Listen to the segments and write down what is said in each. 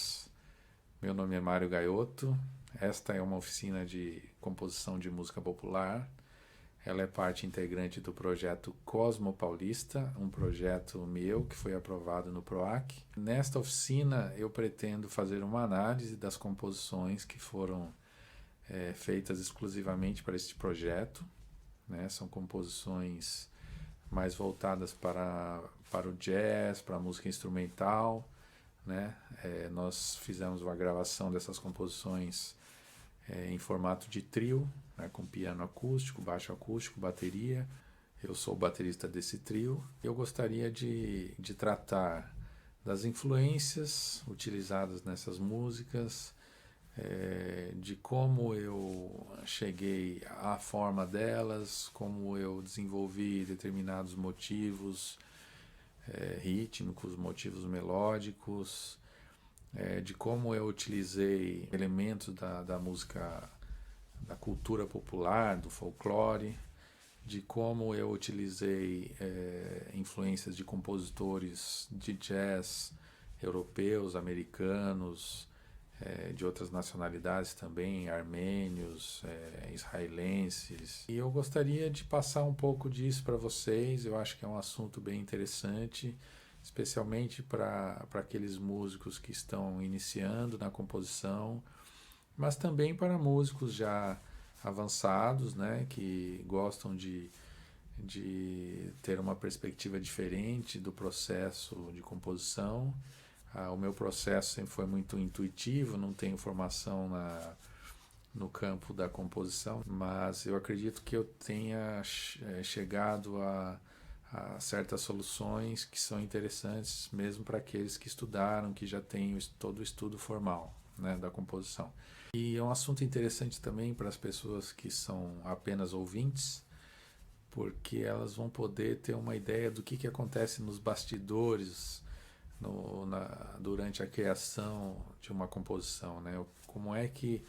todas. Meu nome é Mário Gaiotto. Esta é uma oficina de composição de música popular. Ela é parte integrante do projeto Cosmo Paulista, um projeto meu que foi aprovado no PROAC. Nesta oficina eu pretendo fazer uma análise das composições que foram feitas exclusivamente para este projeto, né? São composições mais voltadas para o jazz, para a música instrumental, né? Nós fizemos uma gravação dessas composições em formato de trio, né? Com piano acústico, baixo acústico, bateria. Eu sou o baterista desse trio. Eu gostaria de tratar das influências utilizadas nessas músicas, de como eu cheguei à forma delas, como eu desenvolvi determinados motivos rítmicos, motivos melódicos, de como eu utilizei elementos da música, da cultura popular, do folclore, de como eu utilizei influências de compositores de jazz europeus, americanos, de outras nacionalidades também, armênios, israelenses. E eu gostaria de passar um pouco disso para vocês. Eu acho que é um assunto bem interessante, especialmente para aqueles músicos que estão iniciando na composição, mas também para músicos já avançados, né, que gostam de ter uma perspectiva diferente do processo de composição. O meu processo sempre foi muito intuitivo, não tenho formação no campo da composição, mas eu acredito que eu tenha chegado a certas soluções que são interessantes mesmo para aqueles que estudaram, que já têm todo o estudo formal, né, da composição. E é um assunto interessante também para as pessoas que são apenas ouvintes, porque elas vão poder ter uma ideia do que acontece nos bastidores durante a criação de uma composição, né? Como é que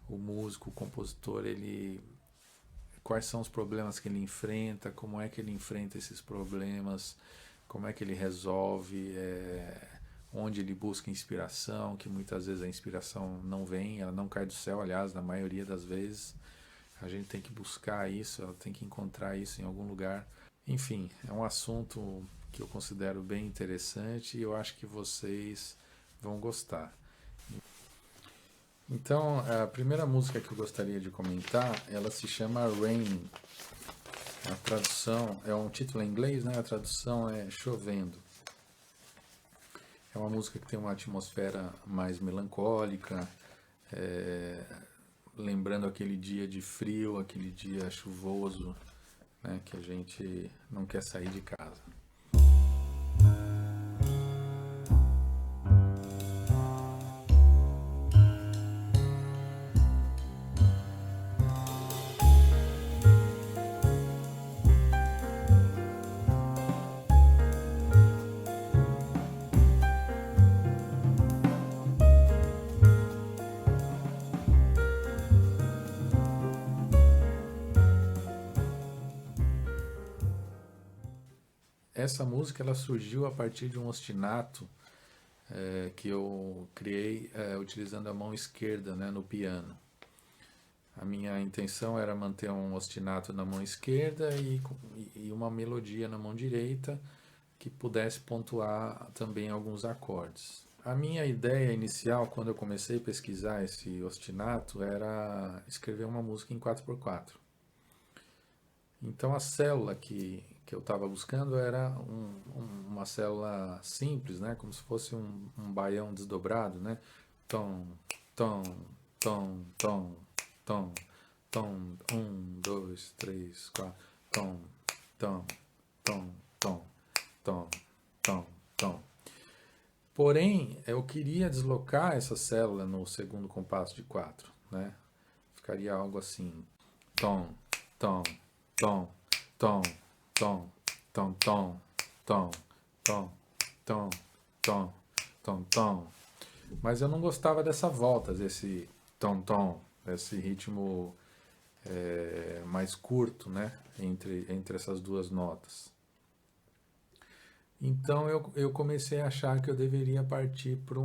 o músico, o compositor, quais são os problemas que ele enfrenta, como é que ele enfrenta esses problemas, como é que ele resolve, onde ele busca inspiração, que muitas vezes a inspiração não vem, ela não cai do céu, aliás, na maioria das vezes a gente tem que buscar isso, ela tem que encontrar isso em algum lugar. Enfim, é um assunto que eu considero bem interessante e eu acho que vocês vão gostar. Então, a primeira música que eu gostaria de comentar, ela se chama Rain. A tradução é um título em inglês, né? A tradução é Chovendo. É uma música que tem uma atmosfera mais melancólica, lembrando aquele dia de frio, aquele dia chuvoso, né? Que a gente não quer sair de casa. Essa música ela surgiu a partir de um ostinato que eu criei utilizando a mão esquerda, né, no piano. A minha intenção era manter um ostinato na mão esquerda e uma melodia na mão direita que pudesse pontuar também alguns acordes. A minha ideia inicial, quando eu comecei a pesquisar esse ostinato, era escrever uma música em 4x4. Então a célula que eu estava buscando era uma célula simples, né? Como se fosse um baião desdobrado, né? Tom, tom, tom, tom, tom, tom, 1, 2, 3, 4, tom, tom, tom, tom, tom, tom, tom. Porém, eu queria deslocar essa célula no segundo compasso de 4, né? Ficaria algo assim, tom, tom, tom, tom, tom, tom, tom, tom, tom, tom, tom, tom, tom. Mas eu não gostava dessa volta, desse tom, tom, esse ritmo mais curto, né? Entre essas duas notas. Então eu comecei a achar que eu deveria partir para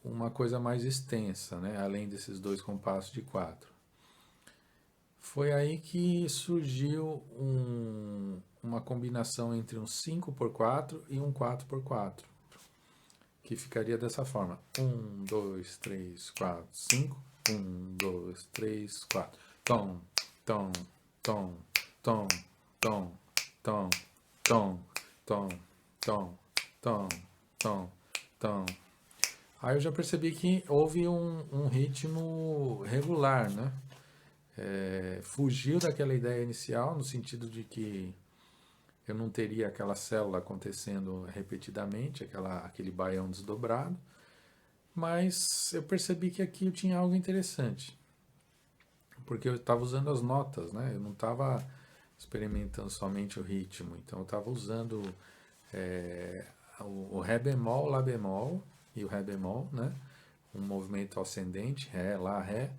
uma coisa mais extensa, né? Além desses dois compassos de 4. Foi aí que surgiu uma combinação entre um 5x4 e um 4x4, que ficaria dessa forma: 1, 2, 3, 4, 5, 1, 2, 3, 4. Tom, tom, tom, tom, tom, tom, tom, tom, tom, tom, tom, tom. Aí eu já percebi que houve um ritmo regular, né? Fugiu daquela ideia inicial, no sentido de que eu não teria aquela célula acontecendo repetidamente, aquele baião desdobrado, mas eu percebi que aqui eu tinha algo interessante, porque eu estava usando as notas, né? Eu não estava experimentando somente o ritmo, então eu estava usando o Ré bemol, Lá bemol e o Ré bemol, né? Um movimento ascendente, Ré, Lá, Ré,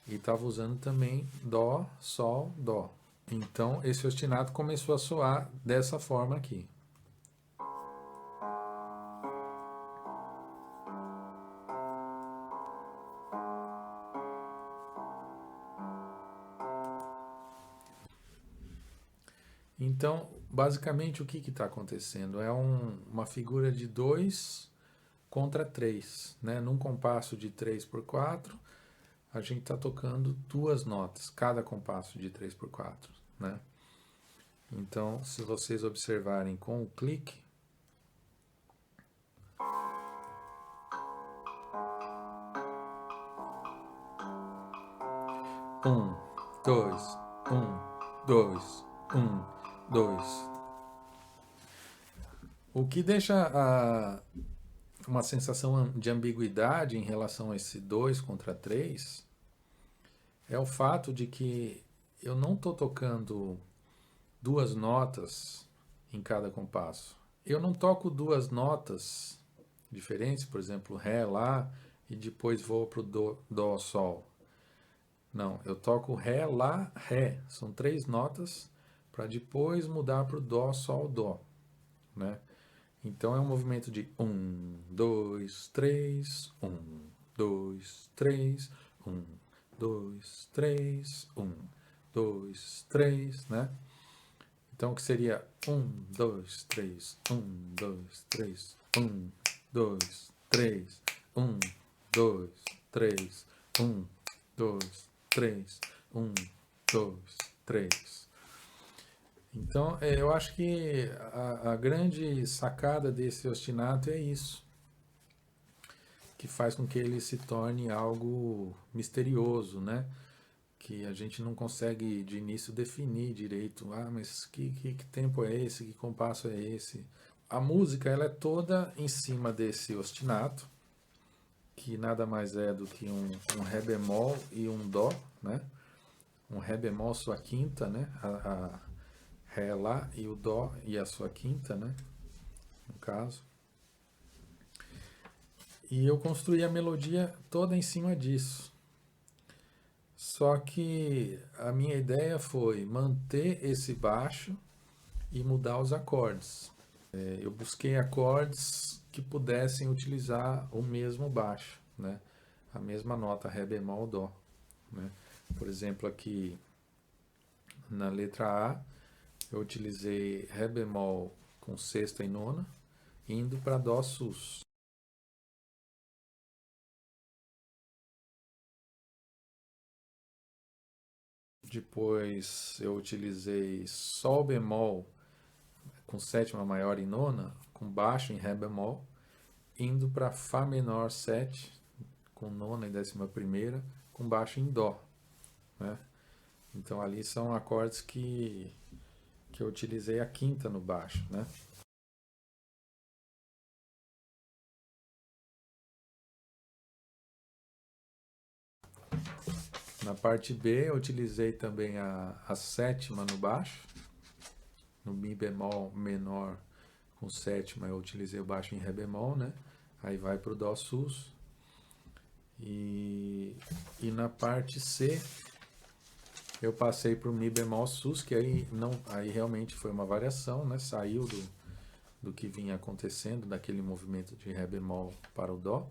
e estava usando também Dó, Sol, Dó. Então esse ostinato começou a soar dessa forma aqui. Então, basicamente, o que está acontecendo? É uma figura de 2 contra 3. Né? Num compasso de 3x4, a gente está tocando duas notas, cada compasso de 3x4. Né? Então, se vocês observarem com o clique, um, dois, um, dois, um, dois. O que deixa uma sensação de ambiguidade em relação a esse 2 contra 3 é o fato de que eu não estou tocando duas notas em cada compasso. Eu não toco duas notas diferentes, por exemplo, Ré, Lá, e depois vou para o Dó, Sol. Não, eu toco Ré, Lá, Ré. São 3 notas para depois mudar para o Dó, Sol, Dó. Né? Então é um movimento de 1, 2, 3, 1, 2, 3, 1, 2, 3, 1, 2, 3, né? Então, o que seria 1, 2, 3, 1, 2, 3, 1, 2, 3, 1, 2, 3, 1, 2, 3, 1, 2, 3. Então, eu acho que a grande sacada desse ostinato é isso, que faz com que ele se torne algo misterioso, né? Que a gente não consegue de início definir direito. Mas que tempo é esse? Que compasso é esse? A música ela é toda em cima desse ostinato, que nada mais é do que um Ré bemol e um Dó, né? Um Ré bemol sua quinta, né? A Ré Lá e o Dó e a sua quinta, né? No caso. E eu construí a melodia toda em cima disso. Só que a minha ideia foi manter esse baixo e mudar os acordes. Eu busquei acordes que pudessem utilizar o mesmo baixo, né? A mesma nota, Ré bemol, Dó. Né? Por exemplo, aqui na letra A, eu utilizei Ré bemol com sexta e nona, indo para Dó sus. Depois eu utilizei Sol bemol com sétima maior e nona, com baixo em Ré bemol, indo para Fá menor 7, com nona e décima primeira, com baixo em Dó. Né? Então ali são acordes que eu utilizei a quinta no baixo. Né? Na parte B eu utilizei também a sétima no baixo. No Mi bemol menor com sétima eu utilizei o baixo em Ré bemol, né? Aí vai para o Dó sus. E na parte C eu passei para o Mi bemol sus, que aí realmente foi uma variação, né? Saiu do que vinha acontecendo, daquele movimento de Ré bemol para o Dó.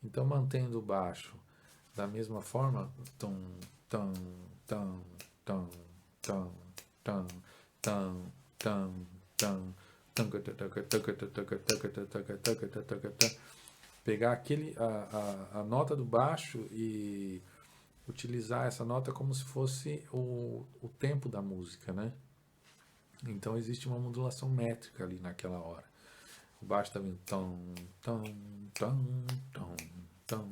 Então, mantendo o baixo da mesma forma, tum, tum, tum, tum, tum, tum, tum, tum, tum, pegar a nota do baixo e utilizar essa nota como se fosse o tempo da música, né? Então existe uma modulação métrica ali naquela hora. O baixo está vindo tom, tom, tom, tom,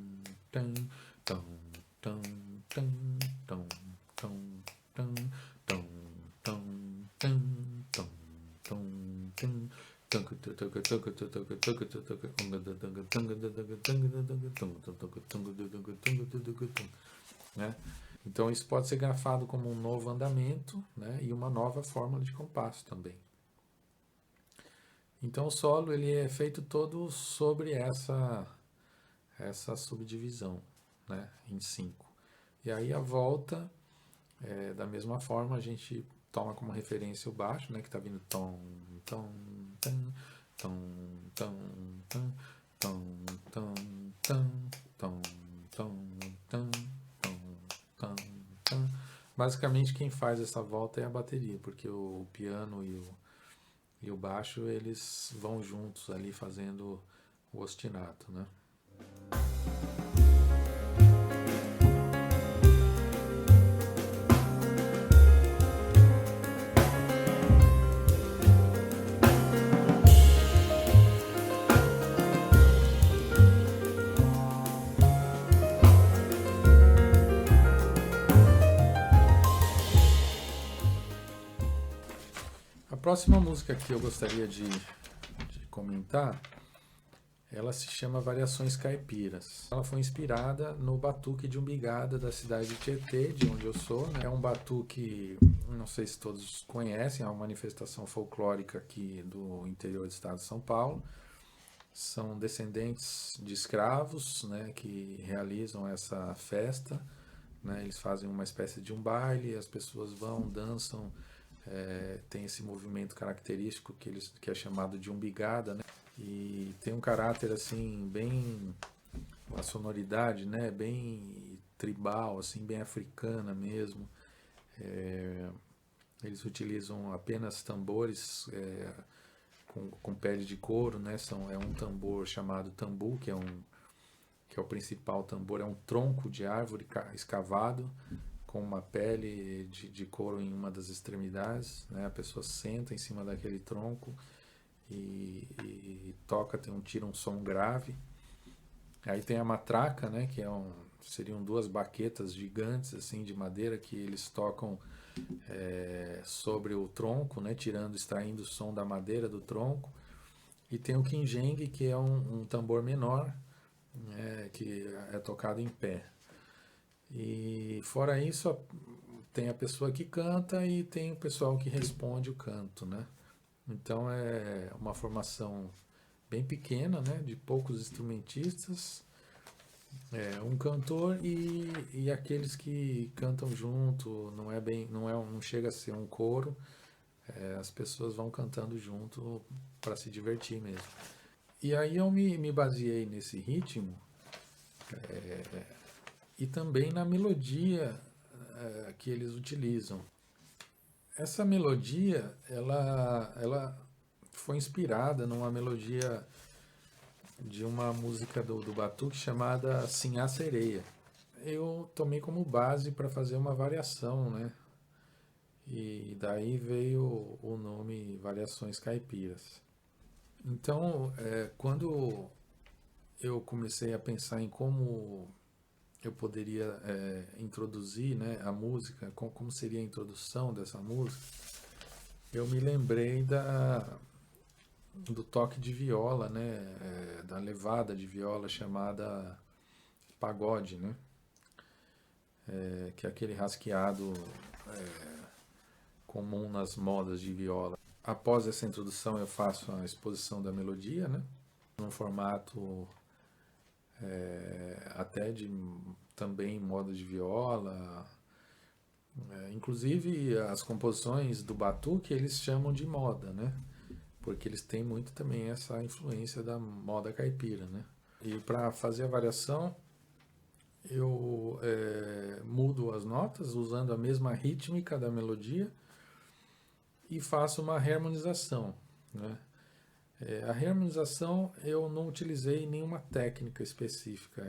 tom, tom, tom, tom, tom, tom, tom, tom, tom, tom, tom, tom, tom. Né? Então isso pode ser grafado como um novo andamento, né? E uma nova fórmula de compasso também. Então o solo ele é feito todo sobre essa subdivisão, né? Em 5. E aí a volta, da mesma forma, a gente toma como referência o baixo, né? Que está vindo tom, tom, tom, tom, tom, tom, tom, tom, tom, tom, tom, tom, tom, tom. Basicamente quem faz essa volta é a bateria, porque o piano e o baixo eles vão juntos ali fazendo o ostinato, né? A próxima música que eu gostaria de comentar, ela se chama Variações Caipiras. Ela foi inspirada no batuque de umbigada da cidade de Tietê, de onde eu sou, né? É um batuque, não sei se todos conhecem, é uma manifestação folclórica aqui do interior do estado de São Paulo. São descendentes de escravos, né, que realizam essa festa, né? Eles fazem uma espécie de um baile, as pessoas vão, dançam, tem esse movimento característico que é chamado de umbigada, né? E tem um caráter assim bem, uma sonoridade, né, bem tribal, assim, bem africana mesmo. Eles utilizam apenas tambores com pele de couro, né? É um tambor chamado tambu, que é o principal tambor, é um tronco de árvore escavado com uma pele de couro em uma das extremidades, né? A pessoa senta em cima daquele tronco e toca, tira um som grave. Aí tem a matraca, né? Que seriam duas baquetas gigantes assim de madeira que eles tocam sobre o tronco, né? Extraindo o som da madeira do tronco. E tem o quinjengue, que é um tambor menor, que é tocado em pé. E fora isso, tem a pessoa que canta e tem o pessoal que responde o canto, né? Então é uma formação bem pequena, né? De poucos instrumentistas, um cantor e aqueles que cantam junto. Não chega a ser um coro. As pessoas vão cantando junto para se divertir mesmo. E aí eu me baseei nesse ritmo e também na melodia que eles utilizam. Essa melodia, ela foi inspirada numa melodia de uma música do Batuque chamada Sinhá Sereia. Eu tomei como base para fazer uma variação, né? E daí veio o nome Variações Caipiras. Então, quando eu comecei a pensar em como eu poderia introduzir, né, a música, como seria a introdução dessa música, eu me lembrei do toque de viola, né, da levada de viola chamada pagode, né, que é aquele rasqueado comum nas modas de viola. Após essa introdução eu faço a exposição da melodia, né, num formato até de também moda de viola. Inclusive as composições do batuque eles chamam de moda, né? Porque eles têm muito também essa influência da moda caipira, né? E para fazer a variação, eu mudo as notas usando a mesma rítmica da melodia e faço uma harmonização, né? A harmonização eu não utilizei nenhuma técnica específica.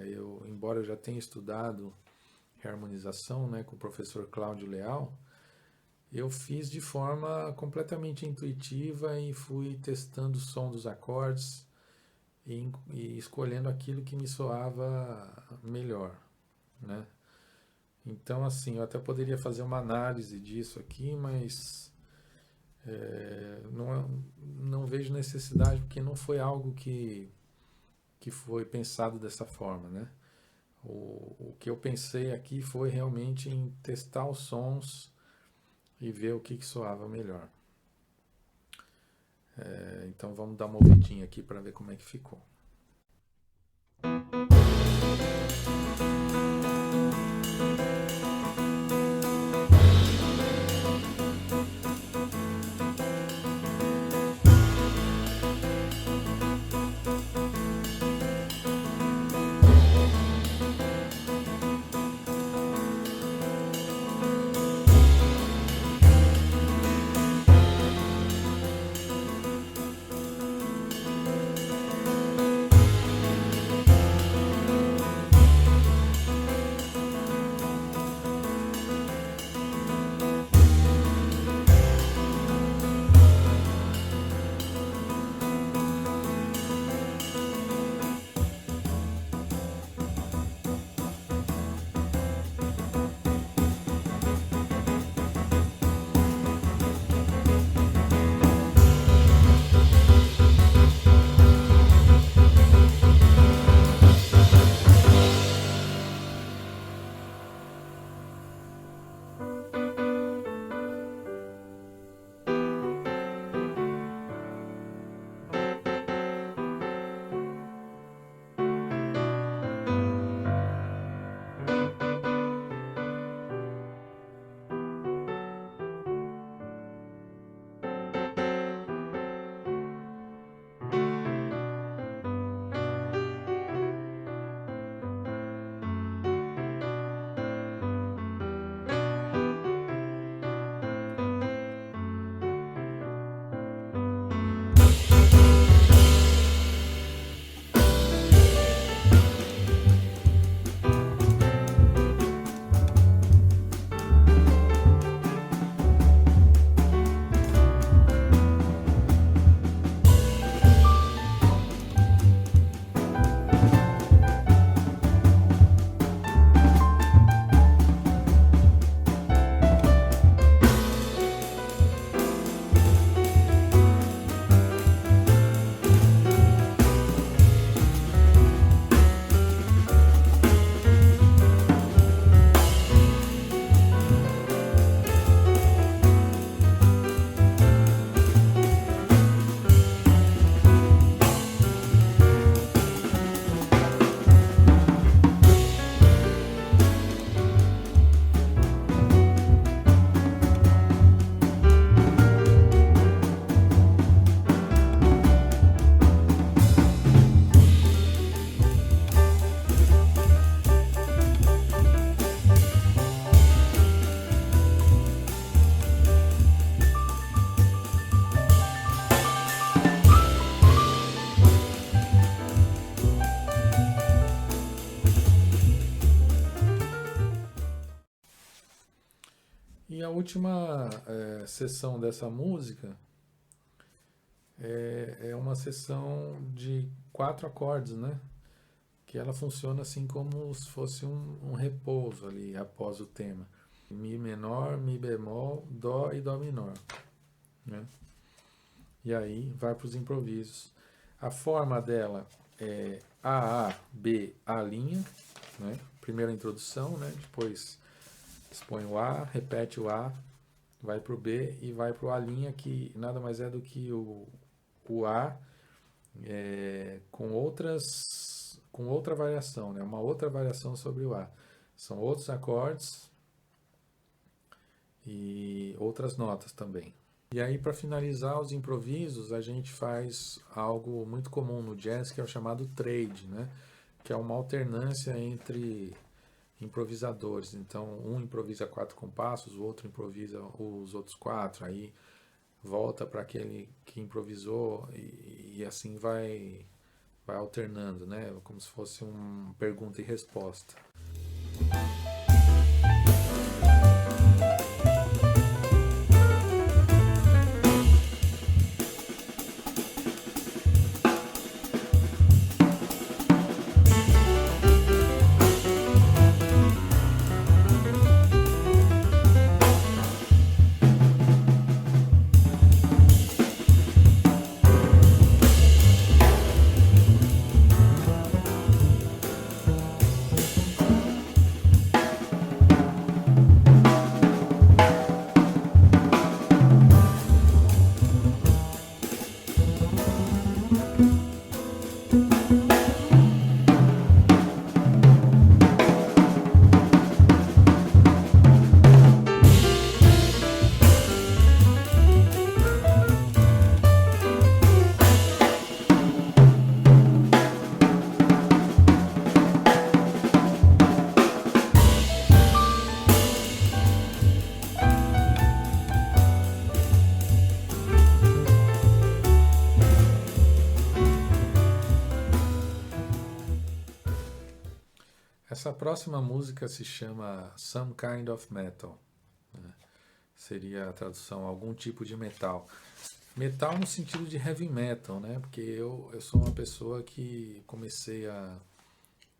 Embora eu já tenha estudado harmonização, né, com o professor Cláudio Leal, eu fiz de forma completamente intuitiva e fui testando o som dos acordes e escolhendo aquilo que me soava melhor, né? Então, assim, eu até poderia fazer uma análise disso aqui, mas não vejo necessidade, porque não foi algo que foi pensado dessa forma, né? O que eu pensei aqui foi realmente em testar os sons e ver o que soava melhor. Então vamos dar uma ouvidinha aqui para ver como é que ficou. E a última sessão dessa música é uma sessão de 4 acordes, né? Que ela funciona assim como se fosse um repouso ali após o tema. Mi menor, Mi bemol, Dó e Dó menor, né? E aí vai para os improvisos. A forma dela é A, B, A', né? Primeiro a introdução, né? Depois expõe o A, repete o A, vai para o B e vai para o A', que nada mais é do que o A com outra variação, né? Uma outra variação sobre o A. São outros acordes e outras notas também, E aí, para finalizar os improvisos, a gente faz algo muito comum no jazz, que é o chamado trade, né? Que é uma alternância entre improvisadores. Então, um improvisa 4 compassos, o outro improvisa os outros 4, aí volta para aquele que improvisou e assim vai alternando, né? Como se fosse uma pergunta e resposta. Essa próxima música se chama Some Kind of Metal, né? Seria a tradução, algum tipo de metal. Metal no sentido de heavy metal, né? Porque eu sou uma pessoa que comecei a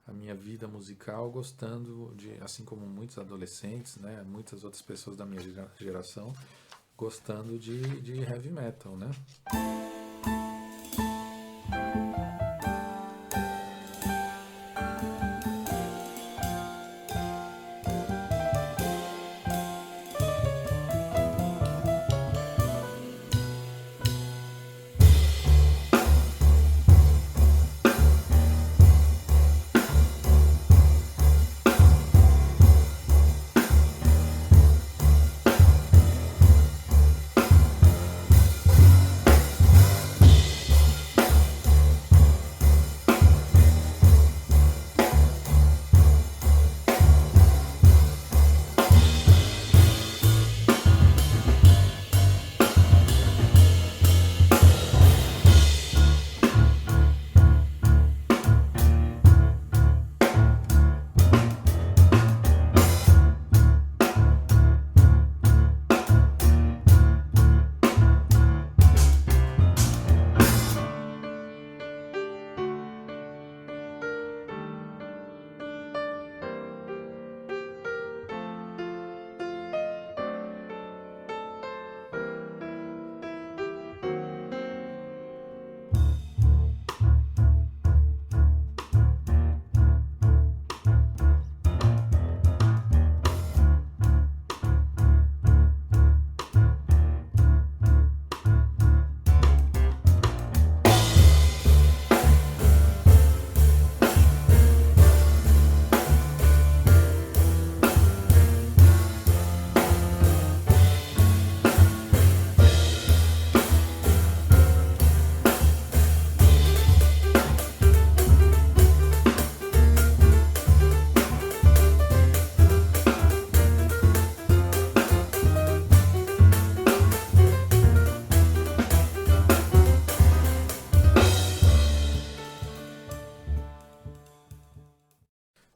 minha vida musical gostando de, assim como muitos adolescentes, né? Muitas outras pessoas da minha geração, gostando de heavy metal, né?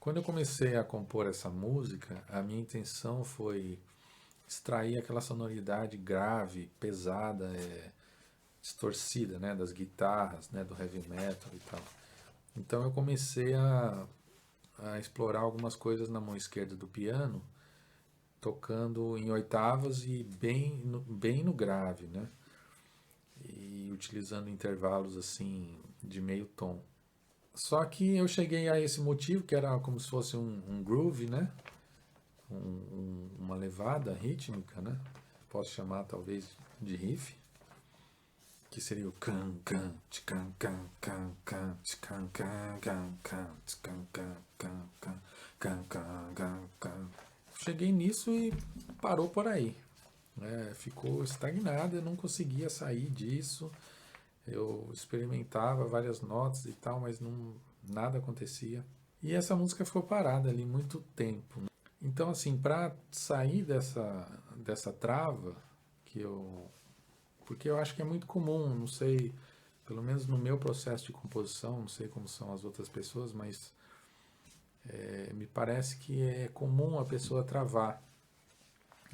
Quando eu comecei a compor essa música, a minha intenção foi extrair aquela sonoridade grave, pesada, distorcida, né, das guitarras, né, do heavy metal e tal. Então eu comecei a explorar algumas coisas na mão esquerda do piano, tocando em oitavas e bem no grave, né, e utilizando intervalos assim de meio tom. Só que eu cheguei a esse motivo, que era como se fosse um groove, né? Uma levada rítmica, né? Posso chamar talvez de riff, que seria o can can can can can can can can can can can can can can can can. Cheguei nisso e parou por aí. ficou estagnada, eu não conseguia sair disso. Eu experimentava várias notas e tal, mas nada acontecia. E essa música ficou parada ali muito tempo, né? Então, assim, para sair dessa trava, porque eu acho que é muito comum, não sei, pelo menos no meu processo de composição, não sei como são as outras pessoas, mas me parece que é comum a pessoa travar,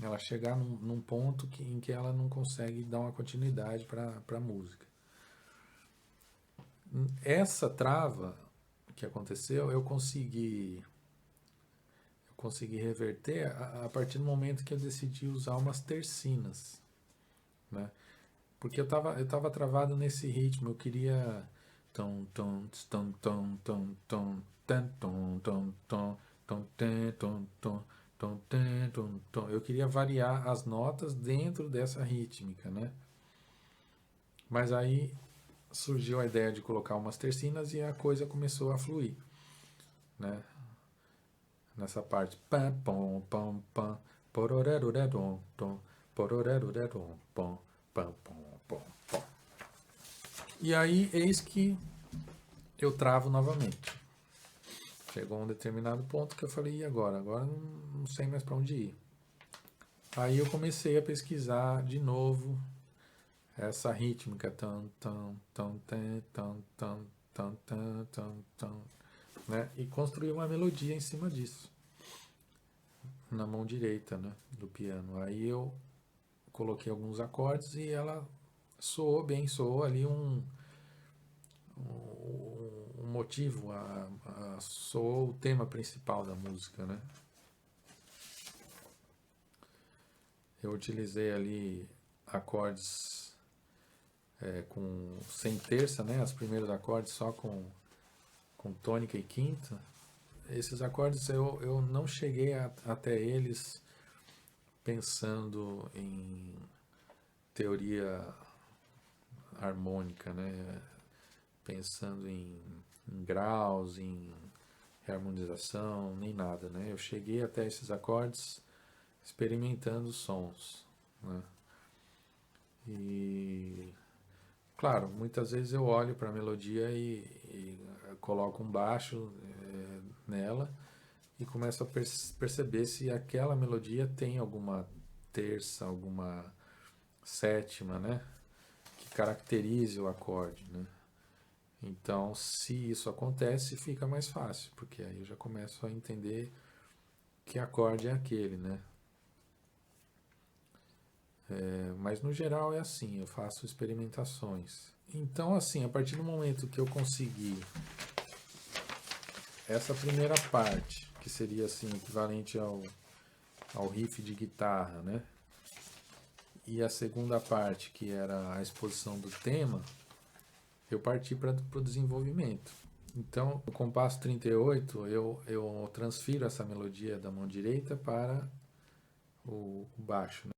ela chegar num ponto em que ela não consegue dar uma continuidade para a música. Essa trava que aconteceu, eu consegui reverter a partir do momento que eu decidi usar umas tercinas, né? Porque eu tava travado nesse ritmo, eu queria tom tom tom tom tom tom tom tom tom tom tom tom tom tom tom tom. Eu queria variar as notas dentro dessa rítmica, né? Mas aí surgiu a ideia de colocar umas tercinas e a coisa começou a fluir, né? Nessa parte. Pam, pom, pam, pam, pororerudedom, tom, pororerudedom, pom, pam, pom, pom, pom. E aí, eis que eu travo novamente. Chegou um determinado ponto que eu falei, e agora? Agora não sei mais para onde ir. Aí eu comecei a pesquisar de novo essa rítmica, tan, tan, tan, tan, tan, tan, tan, tan, tan, tan, né? E construir uma melodia em cima disso, na mão direita, né, do piano. Aí eu coloquei alguns acordes e ela soou bem, soou ali um motivo, soou o tema principal da música, né? Eu utilizei ali acordes sem terça, né? Os primeiros acordes só com tônica e quinta. Esses acordes eu não cheguei até eles pensando em teoria harmônica, né? Pensando em graus, em harmonização, nem nada, né? Eu cheguei até esses acordes experimentando sons, né? E claro, muitas vezes eu olho para a melodia e coloco um baixo nela e começo a perceber se aquela melodia tem alguma terça, alguma sétima, né? Que caracterize o acorde, né? Então, se isso acontece, fica mais fácil, porque aí eu já começo a entender que acorde é aquele, né? Mas no geral é assim, eu faço experimentações. Então, assim, a partir do momento que eu consegui essa primeira parte, que seria assim, equivalente ao riff de guitarra, né? E a segunda parte, que era a exposição do tema, eu parti para o desenvolvimento. Então, no compasso 38, eu transfiro essa melodia da mão direita para o baixo, né?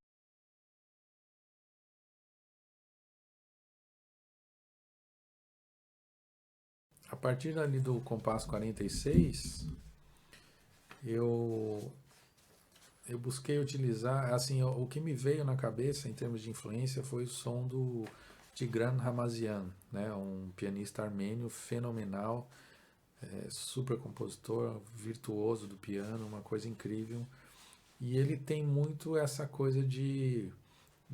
A partir ali do compasso 46, eu busquei utilizar, assim, o que me veio na cabeça em termos de influência foi o som do Tigran Hamasyan, né? Um pianista armênio fenomenal, super compositor, virtuoso do piano, uma coisa incrível. E ele tem muito essa coisa de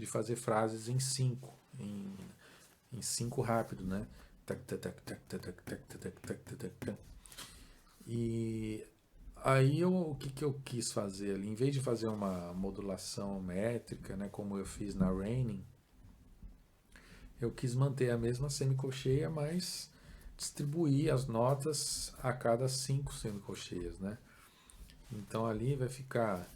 fazer frases em cinco, em cinco rápido, né? E aí o que eu quis fazer ali, em vez de fazer uma modulação métrica, né, como eu fiz na Raining, eu quis manter a mesma semicolcheia, mas distribuir as notas a cada cinco semicolcheias, né? Então ali vai ficar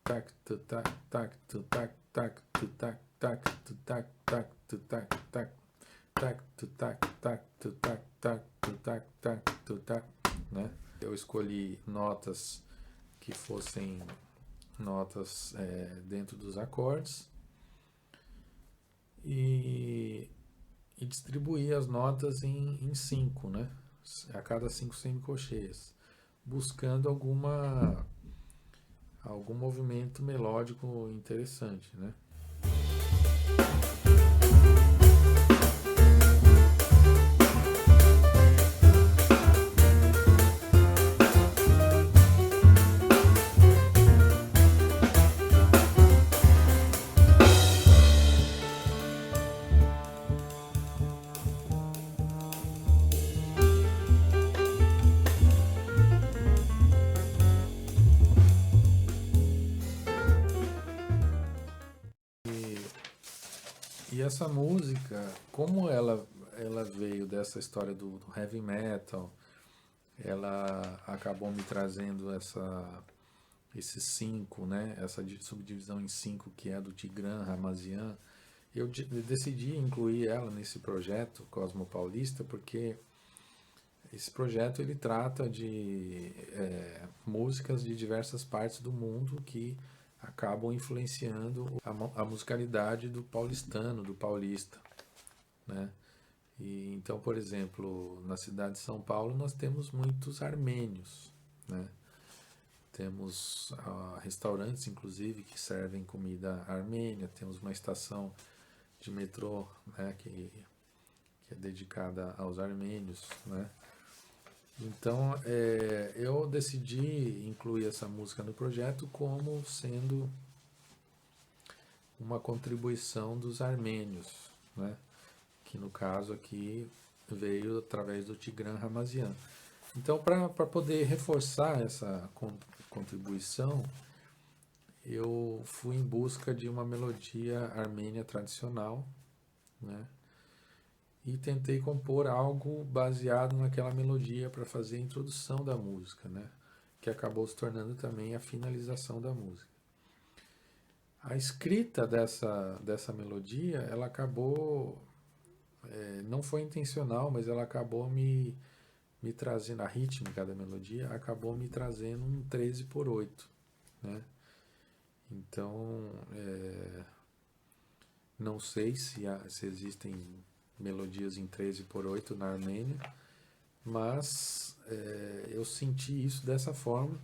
tac tu tac tac tu tac tac tu tac tac tu tac tac tu tac tac tac tu tac tac tu tac tac tu tac tac tu tac, né? Eu escolhi notas que fossem notas dentro dos acordes e distribuir as notas em cinco, né? A cada cinco semicolcheias, buscando algum movimento melódico interessante, né? essa música, como ela veio dessa história do heavy metal, ela acabou me trazendo esses cinco, né? Essa subdivisão em cinco que é do Tigran, Ramazian. Eu decidi incluir ela nesse projeto Cosmo Paulista porque esse projeto ele trata de músicas de diversas partes do mundo que acabam influenciando a musicalidade do paulistano, do paulista, né? E, então, por exemplo, na cidade de São Paulo nós temos muitos armênios, né? Temos restaurantes, inclusive, que servem comida armênia. Temos uma estação de metrô, né, que é dedicada aos armênios, né? Então, eu decidi incluir essa música no projeto como sendo uma contribuição dos armênios, né? Que no caso aqui veio através do Tigran Ramazian. Então, para poder reforçar essa contribuição, eu fui em busca de uma melodia armênia tradicional, né? E tentei compor algo baseado naquela melodia para fazer a introdução da música, né? Que acabou se tornando também a finalização da música. A escrita dessa melodia, ela acabou, não foi intencional, mas ela acabou me trazendo, a rítmica da melodia acabou me trazendo um 13/8, né? Então, não sei se existem melodias em 13/8 na Armênia, mas eu senti isso dessa forma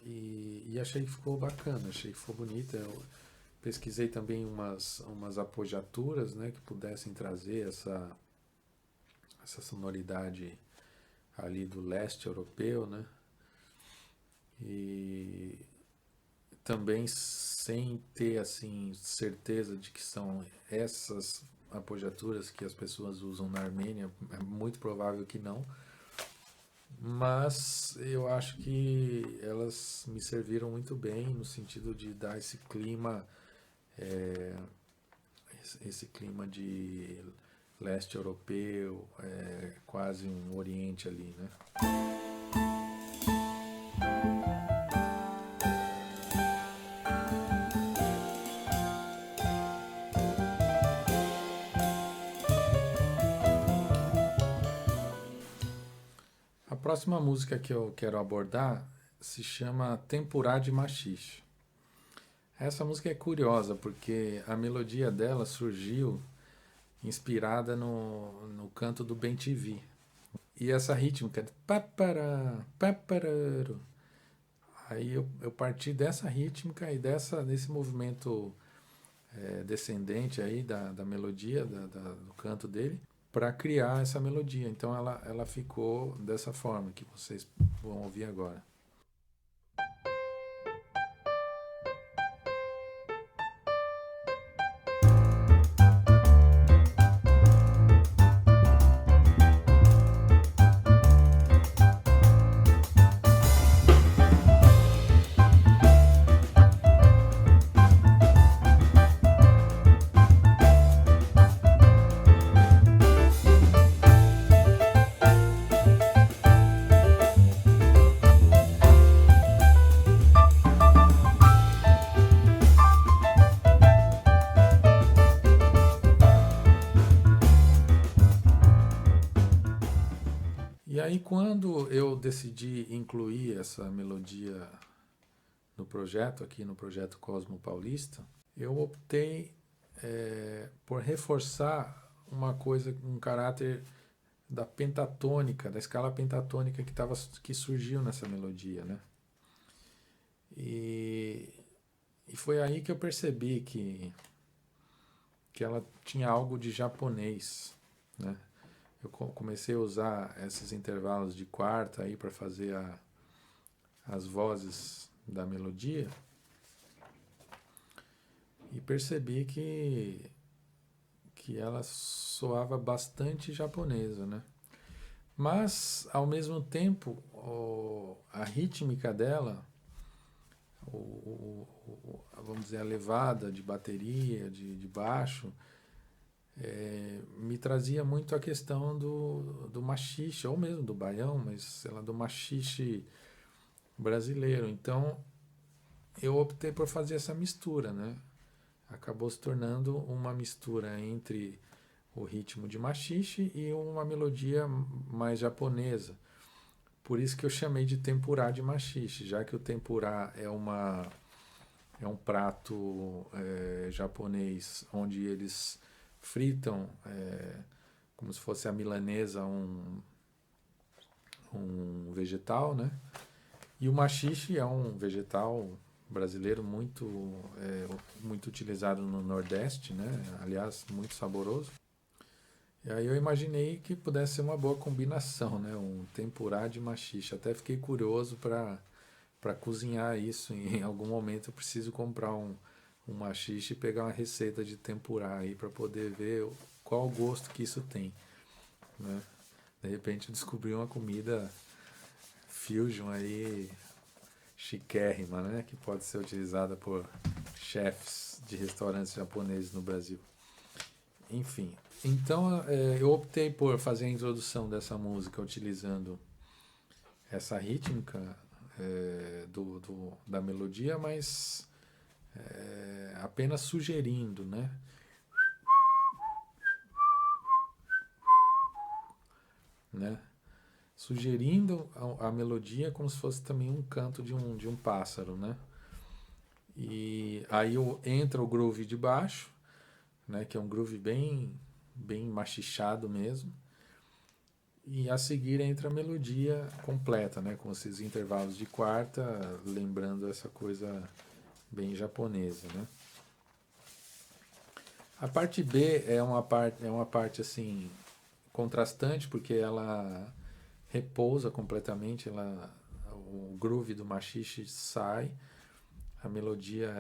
e achei que ficou bacana, achei que ficou bonita. Eu pesquisei também umas apogiaturas, né, que pudessem trazer essa sonoridade ali do leste europeu, né? E também sem ter assim certeza de que são essas apogiaturas que as pessoas usam na Armênia, é muito provável que não, mas eu acho que elas me serviram muito bem no sentido de dar esse clima de leste europeu, quase um oriente ali, né? A próxima música que eu quero abordar se chama Tempurá de Machixe. Essa música é curiosa porque a melodia dela surgiu inspirada no canto do Bem-TV. E essa rítmica, papará, papararo. Aí eu parti dessa rítmica e desse movimento descendente aí da melodia, do canto dele, para criar essa melodia. Então ela ficou dessa forma que vocês vão ouvir agora. E aí quando eu decidi incluir essa melodia no projeto, aqui no projeto Cosmo Paulista, eu optei por reforçar uma coisa, um caráter da pentatônica, da escala pentatônica que surgiu nessa melodia, né? E foi aí que eu percebi que ela tinha algo de japonês, né? Eu comecei a usar esses intervalos de quarta aí para fazer as vozes da melodia e percebi que ela soava bastante japonesa, né? Mas, ao mesmo tempo, a rítmica dela, vamos dizer, a levada de bateria, de baixo, me trazia muito a questão do machixe, ou mesmo do baião, mas sei lá, do machixe brasileiro. Então eu optei por fazer essa mistura, né? Acabou se tornando uma mistura entre o ritmo de machixe e uma melodia mais japonesa. Por isso que eu chamei de tempurá de machixe, já que o tempurá é um prato japonês onde eles fritam como se fosse a milanesa um vegetal, né? E o machixe é um vegetal brasileiro muito utilizado no Nordeste, né? Aliás, muito saboroso. E aí eu imaginei que pudesse ser uma boa combinação, né? Um tempurá de machixe. Até fiquei curioso para cozinhar isso. Em algum momento eu preciso comprar um machixe e pegar uma receita de tempurá aí para poder ver qual o gosto que isso tem, né? De repente eu descobri uma comida fusion aí chiquérrima, né? Que pode ser utilizada por chefs de restaurantes japoneses no Brasil. Enfim, então eu optei por fazer a introdução dessa música utilizando essa rítmica da melodia, mas apenas sugerindo, né? Sugerindo a melodia como se fosse também um canto de um pássaro, né? E aí entra o groove de baixo, né? Que é um groove bem machichado mesmo. E a seguir entra a melodia completa, né? Com esses intervalos de quarta, lembrando essa coisa bem japonesa, né? A parte B é uma parte assim contrastante, porque ela repousa completamente, o groove do machixe sai, a melodia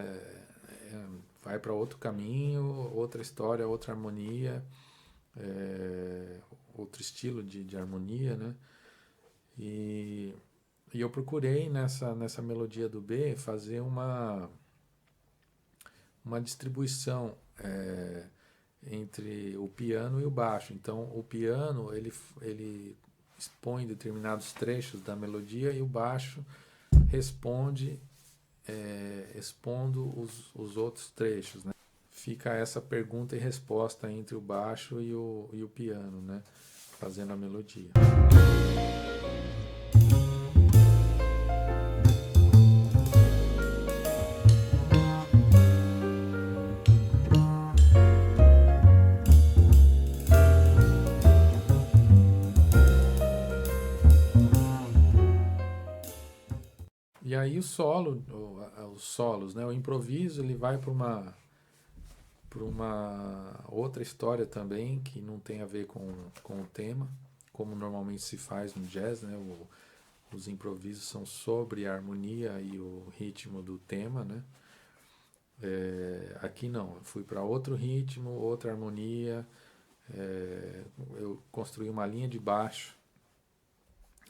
vai para outro caminho, outra história, outra harmonia, outro estilo de harmonia, né? E eu procurei nessa melodia do B fazer uma distribuição entre o piano e o baixo. Então o piano ele expõe determinados trechos da melodia e o baixo responde expondo os outros trechos, né? Fica essa pergunta e resposta entre o baixo e o piano, né? Fazendo a melodia. E aí os solos, né? O improviso ele vai para uma outra história também que não tem a ver com o tema, como normalmente se faz no jazz, né? Os improvisos são sobre a harmonia e o ritmo do tema, né? Aqui não, eu fui para outro ritmo, outra harmonia, eu construí uma linha de baixo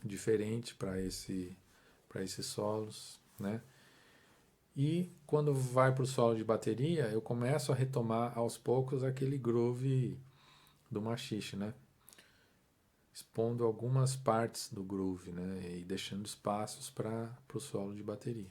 diferente para esses solos, né? E quando vai para o solo de bateria, eu começo a retomar aos poucos aquele groove do machixe, né? Expondo algumas partes do groove, né? E deixando espaços para o solo de bateria.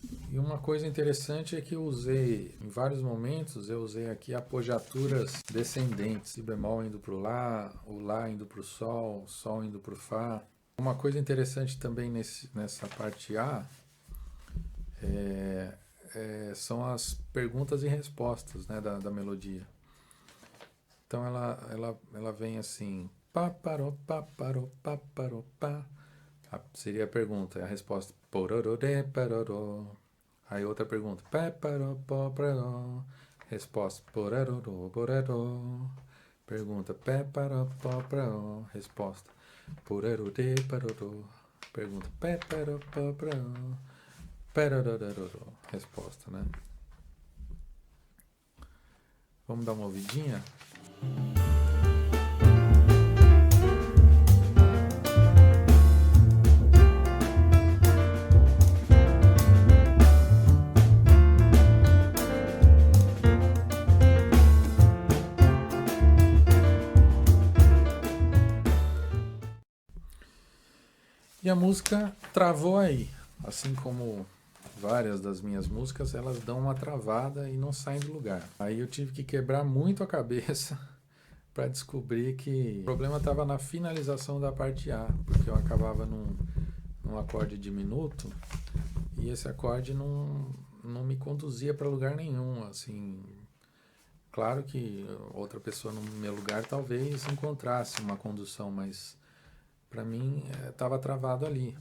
E uma coisa interessante é que eu usei, em vários momentos, eu usei aqui apogiaturas descendentes, si bemol indo para o lá indo para o sol indo para o fá. Uma coisa interessante também nessa parte A são as perguntas e respostas, né, da melodia. Então ela vem assim, pá, paró, pá, paró, pá, paró, pá. Seria a pergunta, a resposta, porororé, paroró. Aí outra pergunta, pé, paró, pó, paró. Resposta, porororó, pororó. Pergunta, pé, paró, pó, paró. Resposta, porororé, paroró. Pergunta, pé, paró, pó, paró. Parorororó. Resposta, né? Vamos dar uma ouvidinha? E a música travou aí, assim como várias das minhas músicas, elas dão uma travada e não saem do lugar. Aí eu tive que quebrar muito a cabeça para descobrir que o problema estava na finalização da parte A, porque eu acabava num acorde diminuto e esse acorde não me conduzia para lugar nenhum, assim. Claro que outra pessoa no meu lugar talvez encontrasse uma condução, mas para mim estava travado ali.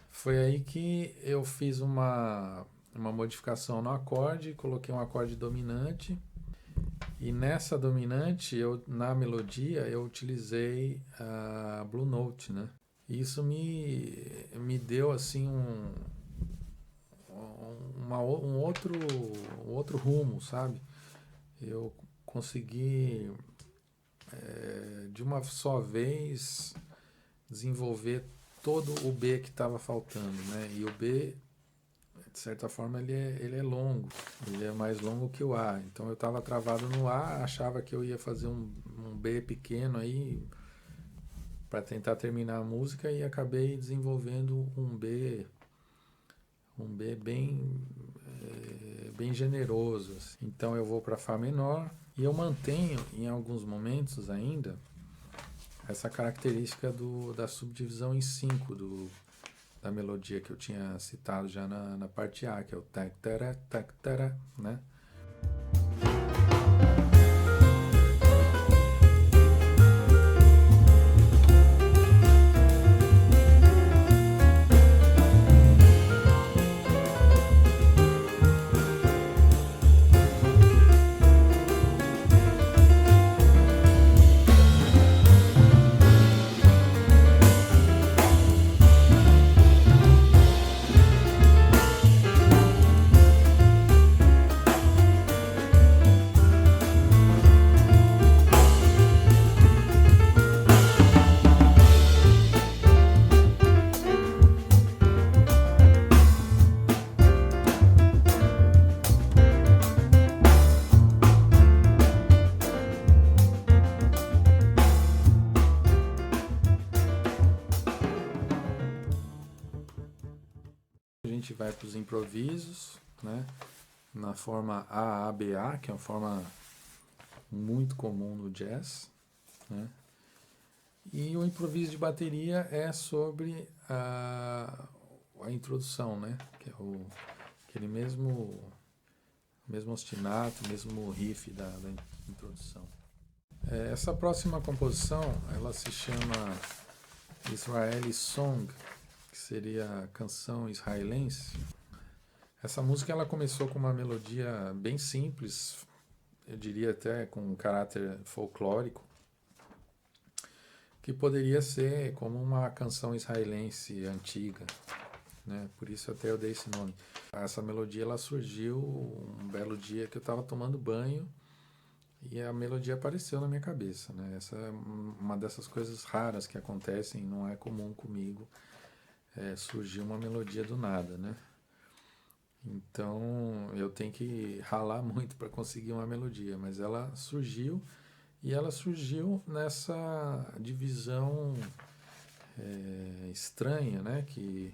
Foi aí que eu fiz uma modificação no acorde, coloquei um acorde dominante e nessa dominante, na melodia, eu utilizei a Blue Note, né? E isso me deu assim um outro rumo, sabe? Eu consegui de uma só vez desenvolver todo o B que estava faltando, né? E o B, de certa forma, ele é longo, ele é mais longo que o A. Então eu estava travado no A, achava que eu ia fazer um B pequeno aí para tentar terminar a música e acabei desenvolvendo um B bem generoso. Assim. Então eu vou para Fá menor e eu mantenho em alguns momentos ainda essa característica da subdivisão em 5 da melodia que eu tinha citado já na parte A, que é o tac tara, né? A gente vai para os improvisos, né? Na forma AABA, que é uma forma muito comum no jazz, né? E o improviso de bateria é sobre a introdução, né? Que é aquele mesmo ostinato, mesmo riff da introdução. Essa próxima composição, ela se chama Israeli Song, que seria canção israelense. Essa música ela começou com uma melodia bem simples, eu diria até com um caráter folclórico, que poderia ser como uma canção israelense antiga, né? Por isso até eu dei esse nome. Essa melodia ela surgiu um belo dia que eu estava tomando banho e a melodia apareceu na minha cabeça, né? Essa é uma dessas coisas raras que acontecem, não é comum comigo, surgiu uma melodia do nada, né? Então eu tenho que ralar muito para conseguir uma melodia, mas ela surgiu e ela surgiu nessa divisão estranha, né? Que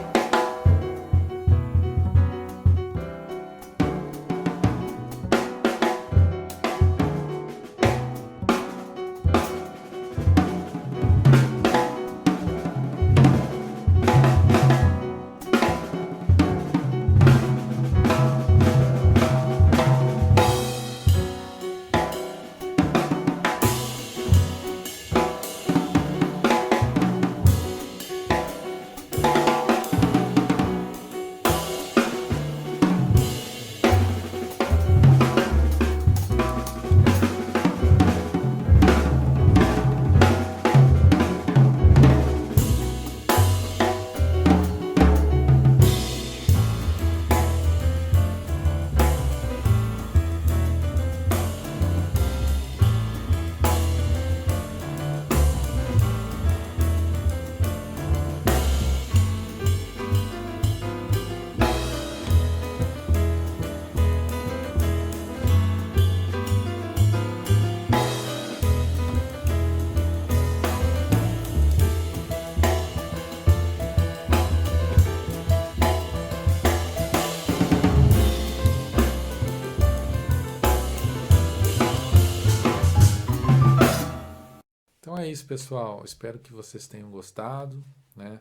Então é isso, pessoal. Espero que vocês tenham gostado, né?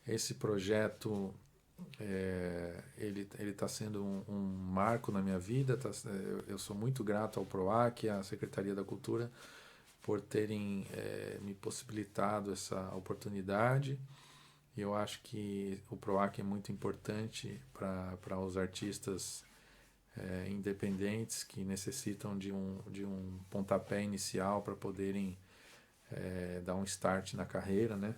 Esse projeto ele está sendo um marco na minha vida. Eu sou muito grato ao PROAC e à Secretaria da Cultura por terem me possibilitado essa oportunidade. E eu acho que o PROAC é muito importante para os artistas independentes que necessitam de um pontapé inicial para poderem dar um start na carreira, né?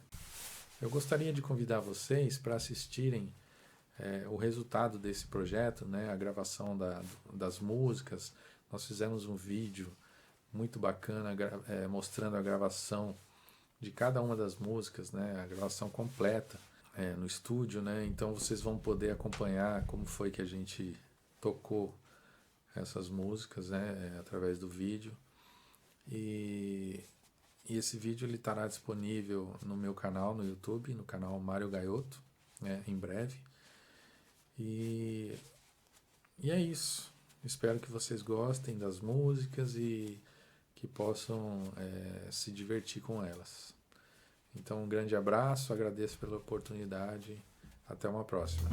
Eu gostaria de convidar vocês para assistirem o resultado desse projeto, né? A gravação das músicas. Nós fizemos um vídeo muito bacana mostrando a gravação de cada uma das músicas, né? A gravação completa no estúdio, né? Então vocês vão poder acompanhar como foi que a gente tocou essas músicas, né? Através do vídeo. E esse vídeo ele estará disponível no meu canal no YouTube, no canal Mário Gaioto, né? Em breve. E é isso. Espero que vocês gostem das músicas e que possam se divertir com elas. Então, um grande abraço, agradeço pela oportunidade. Até uma próxima.